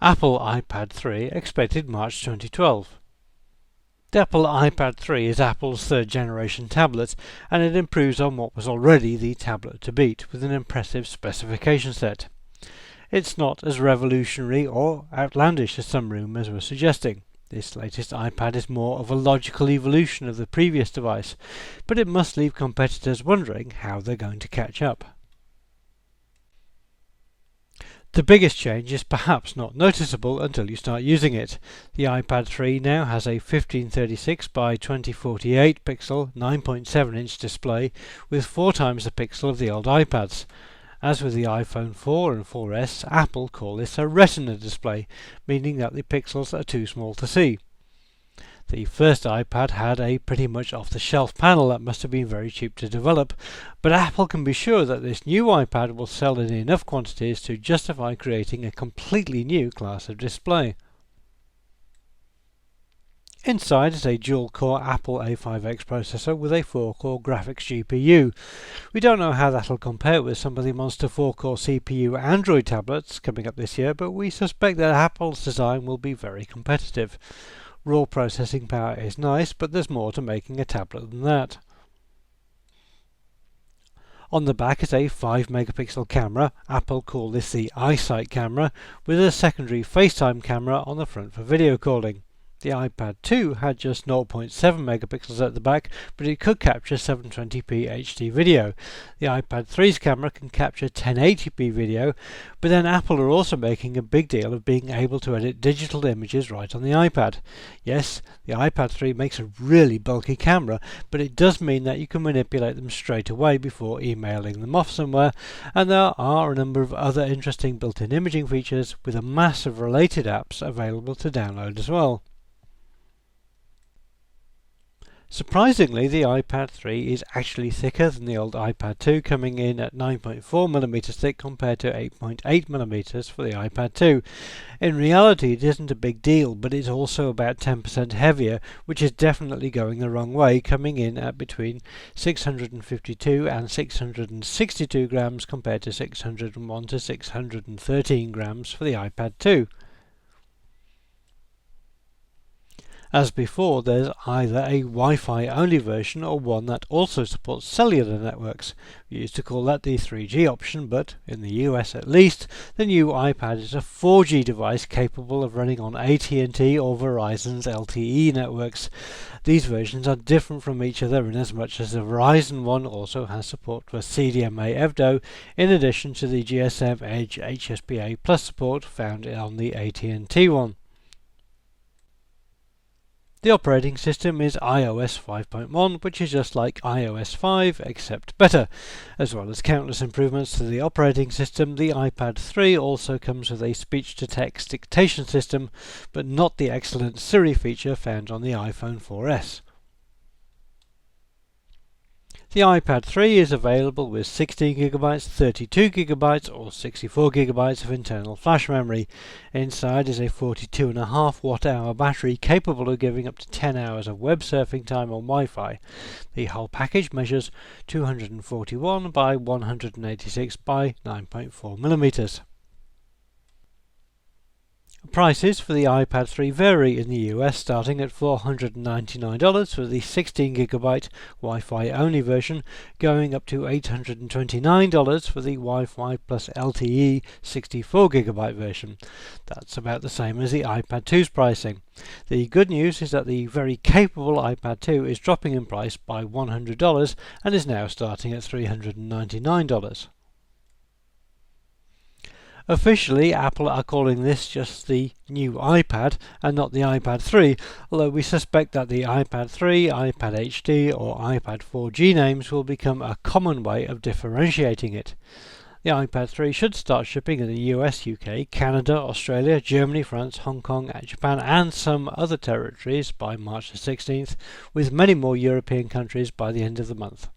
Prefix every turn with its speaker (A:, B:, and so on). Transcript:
A: Apple iPad 3 expected March 2012. The Apple iPad 3 is Apple's third generation tablet, and it improves on what was already the tablet to beat with an impressive specification set. It's not as revolutionary or outlandish as some rumours were suggesting. This latest iPad is more of a logical evolution of the previous device, but it must leave competitors wondering how they're going to catch up. The biggest change is perhaps not noticeable until you start using it. The iPad 3 now has a 1536 by 2048 pixel 9.7-inch display with 4 times the pixel of the old iPads. As with the iPhone 4 and 4S, Apple call this a Retina display, meaning that the pixels are too small to see. The first iPad had a pretty much off-the-shelf panel that must have been very cheap to develop, but Apple can be sure that this new iPad will sell in enough quantities to justify creating a completely new class of display. Inside is a dual-core Apple A5X processor with a 4-core graphics GPU. We don't know how that'll compare with some of the monster 4-core CPU Android tablets coming up this year, but we suspect that Apple's design will be very competitive. Raw processing power is nice, but there's more to making a tablet than that. On the back is a 5-megapixel camera, Apple call this the iSight camera, with a secondary FaceTime camera on the front for video calling. The iPad 2 had just 0.7 megapixels at the back, but it could capture 720p HD video. The iPad 3's camera can capture 1080p video, but then Apple are also making a big deal of being able to edit digital images right on the iPad. Yes, the iPad 3 makes a really bulky camera, but it does mean that you can manipulate them straight away before emailing them off somewhere, and there are a number of other interesting built-in imaging features with a mass of related apps available to download as well. Surprisingly, the iPad 3 is actually thicker than the old iPad 2, coming in at 9.4mm thick compared to 8.8mm for the iPad 2. In reality, it isn't a big deal, but it's also about 10% heavier, which is definitely going the wrong way, coming in at between 652 and 662 grams compared to 601 to 613 grams for the iPad 2. As before, there's either a Wi-Fi only version or one that also supports cellular networks. We used to call that the 3G option, but in the US at least, the new iPad is a 4G device capable of running on AT&T or Verizon's LTE networks. These versions are different from each other in as much as the Verizon one also has support for CDMA EVDO, in addition to the GSM Edge HSPA Plus support found on the AT&T one. The operating system is iOS 5.1, which is just like iOS 5 except better. As well as countless improvements to the operating system, the iPad 3 also comes with a speech-to-text dictation system, but not the excellent Siri feature found on the iPhone 4S. The iPad 3 is available with 16GB, 32GB or 64GB of internal flash memory. Inside is a 42.5 watt-hour battery capable of giving up to 10 hours of web surfing time on Wi-Fi. The whole package measures 241 by 186 by 9.4mm. Prices for the iPad 3 vary in the US, starting at $499 for the 16GB Wi-Fi only version, going up to $829 for the Wi-Fi plus LTE 64GB version. That's about the same as the iPad 2's pricing. The good news is that the very capable iPad 2 is dropping in price by $100 and is now starting at $399. Officially, Apple are calling this just the new iPad and not the iPad 3, although we suspect that the iPad 3, iPad HD or iPad 4G names will become a common way of differentiating it. The iPad 3 should start shipping in the US, UK, Canada, Australia, Germany, France, Hong Kong, Japan and some other territories by March the 16th, with many more European countries by the end of the month.